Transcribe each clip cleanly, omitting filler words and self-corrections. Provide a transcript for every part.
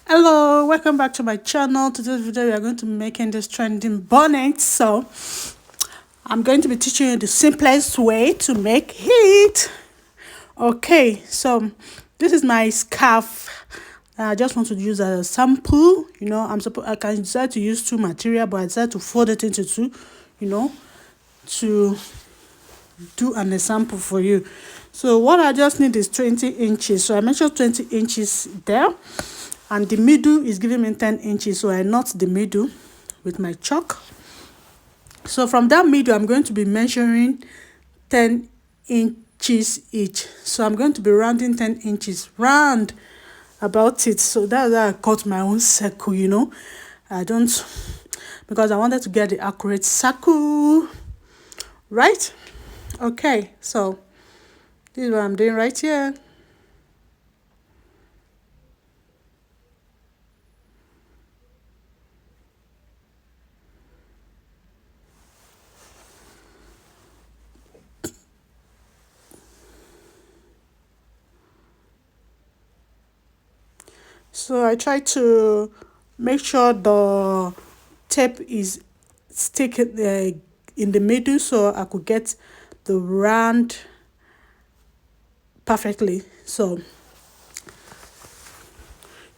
Hello, welcome back to my channel. Today's video we are going to be making this trending bonnet. So I'm going to be teaching you the simplest way to make it. Okay, so this is my scarf. I just want to use as a sample. I can decide to use two material, but I decided to fold it into two, to do an example for you. So what I just need is 20 inches. So I measured 20 inches there. And the middle is giving me 10 inches, so I knot the middle with my chalk. So from that middle, I'm going to be measuring 10 inches each. So I'm going to be rounding 10 inches round about it. So that's why I cut my own circle. I don't, because I wanted to get the accurate circle, right? Okay, so this is what I'm doing right here. So I try to make sure the tape is stick in the middle so I could get the round perfectly. So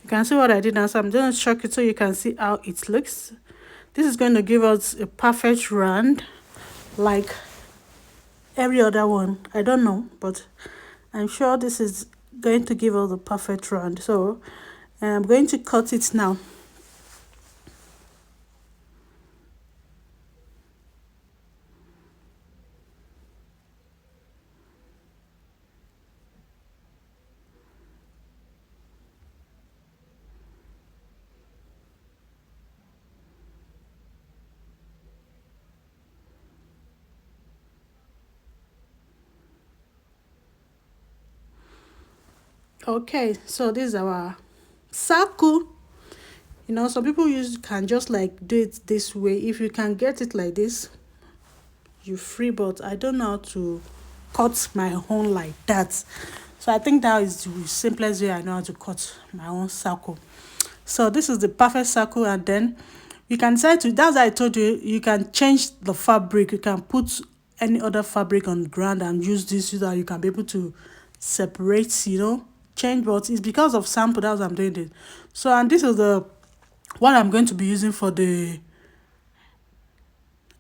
you can see what I did now. So I'm going to chuck it so you can see how it looks. This is going to give us a perfect round like every other one. I don't know, but I'm sure this is going to give us a perfect round. So I'm going to cut it now. Okay, so this is our circle. Some people can just like do it this way. If you can get it like this, you're free, but I don't know how to cut my own like that. So I think that is the simplest way I know how to cut my own circle. So this is the perfect circle, and then you can decide to, that's why I told you, you can change the fabric. You can put any other fabric on the ground and use this so that you can be able to separate, change, but it's because of sample, that's why I'm doing it. So, and this is the what I'm going to be using for the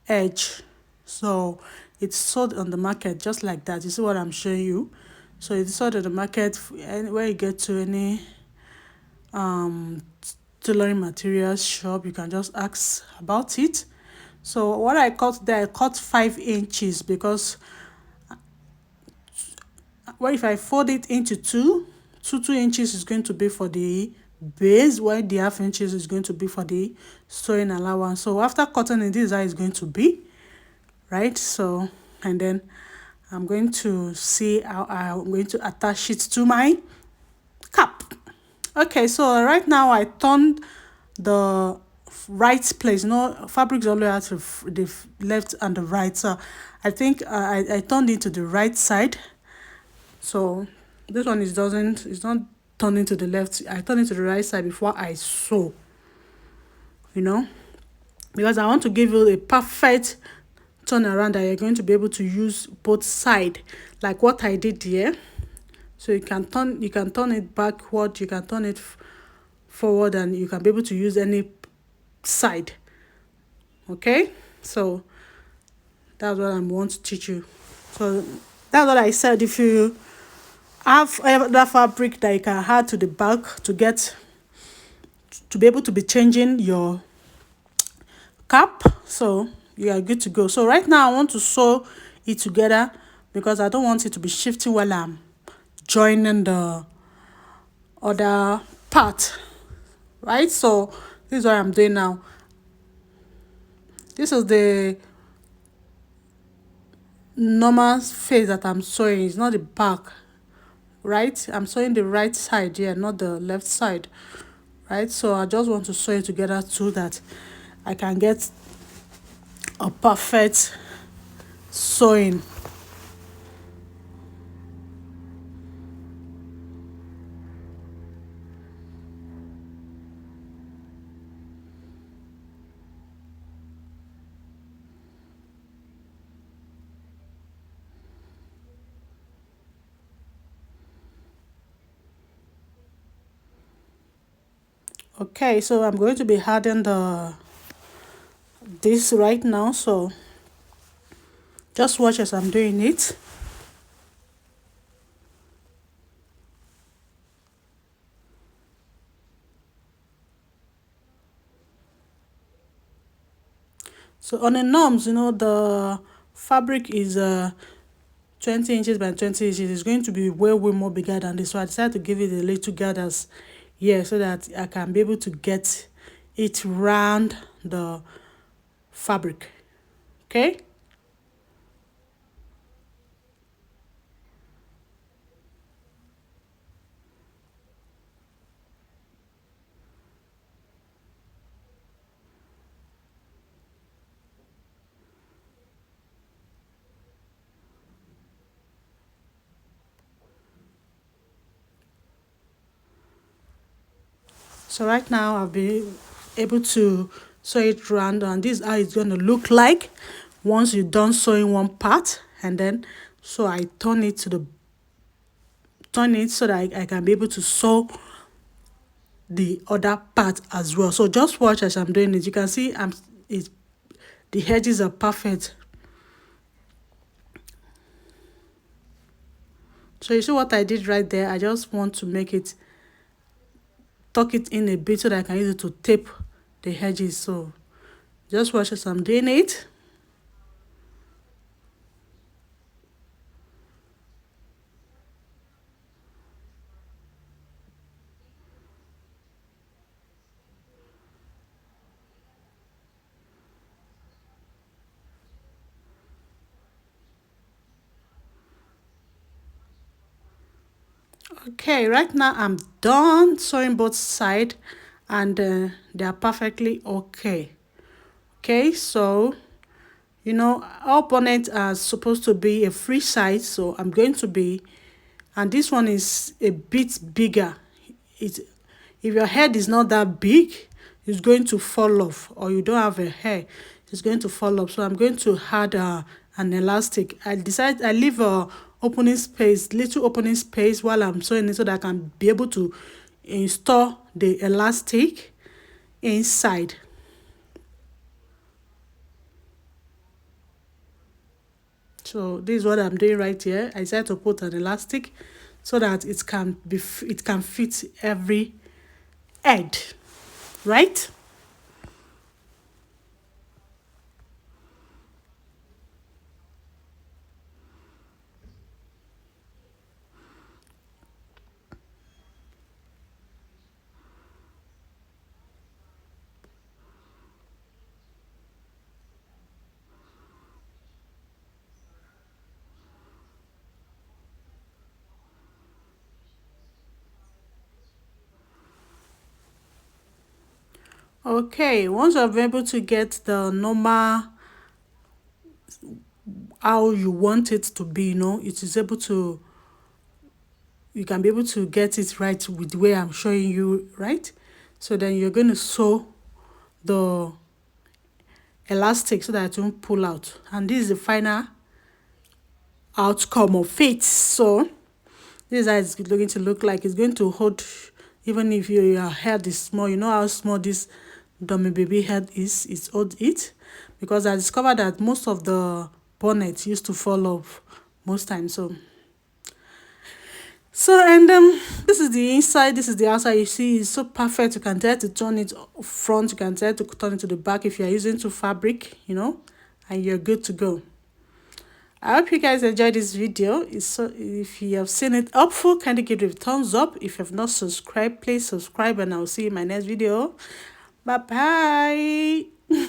edge. So it's sold on the market just like that. You see what I'm showing you? So it's sold on the market where you get to any um tailoring materials shop, you can just ask about it. So what I cut there, I cut 5 inches because what if I fold it into two inches is going to be for the base, while the half inches is going to be for the sewing allowance. So after cutting it, this is how it's going to be, right? So, and then I'm going to see how I'm going to attach it to my cap. Okay, so right now I turned the right place. Fabrics always have the left and the right. So I think I turned it to the right side. So this one it's not turning to the left. I turn it to the right side before I sew. Because I want to give you a perfect turn around that you're going to be able to use both side, like what I did here. So you can turn it backward, you can turn it forward, and you can be able to use any side. Okay, so that's what I want to teach you. So that's what I said. If you have that fabric that you can add to the back to be able to be changing your cap, so you are good to go. So right now I want to sew it together because I don't want it to be shifting while I'm joining the other part, right? So this is what I'm doing now. This is the normal face that I'm sewing. It's not the back, right? I'm sewing the right side here, not the left side, right? So I just want to sew it together so that I can get a perfect sewing. Okay, so I'm going to be adding this right now, so just watch as I'm doing it. So on the norms, the fabric is 20 inches by 20 inches. It's going to be way more bigger than this, so I decided to give it a little gathers here so that I can be able to get it round the fabric. Okay. So right now I've been able to sew it round, and this is how it's going to look like once you're done sewing one part. And then so I turn it so that I can be able to sew the other part as well. So just watch as I'm doing it. You can see the edges are perfect. So you see what I did right there? I just want to tuck it in a bit so that I can use it to tape the edges. So just watch as I'm doing it. Okay, right now I'm done sewing both sides, and they are perfectly okay. Okay, so all bonnets are supposed to be a free size, so I'm going to be, and this one is a bit bigger. It If your head is not that big, it's going to fall off, or you don't have a hair, it's going to fall off. So I'm going to add an elastic. I leave a little opening space while I'm sewing it, so that I can be able to install the elastic inside. So this is what I'm doing right here. I decided to put an elastic so that it can fit every head, right? Okay, once you're able to get the normal how you want it to be, it is able to, you can be able to get it right with the way I'm showing you, right? So then you're going to sew the elastic so that it won't pull out. And this is the final outcome of it. So this is how it's going to look like. It's going to hold, even if your head is small. You know how small this dummy baby head is, it's hold it. Because I discovered that most of the bonnets used to fall off most times. And this is the inside, this is the outside. You see, it's so perfect. You can try to turn it front, you can try to turn it to the back if you're using two fabric, and you're good to go. I hope you guys enjoyed this video. If you have seen it helpful, kindly give it a thumbs up. If you have not subscribed, please subscribe, and I'll see you in my next video. Bye bye.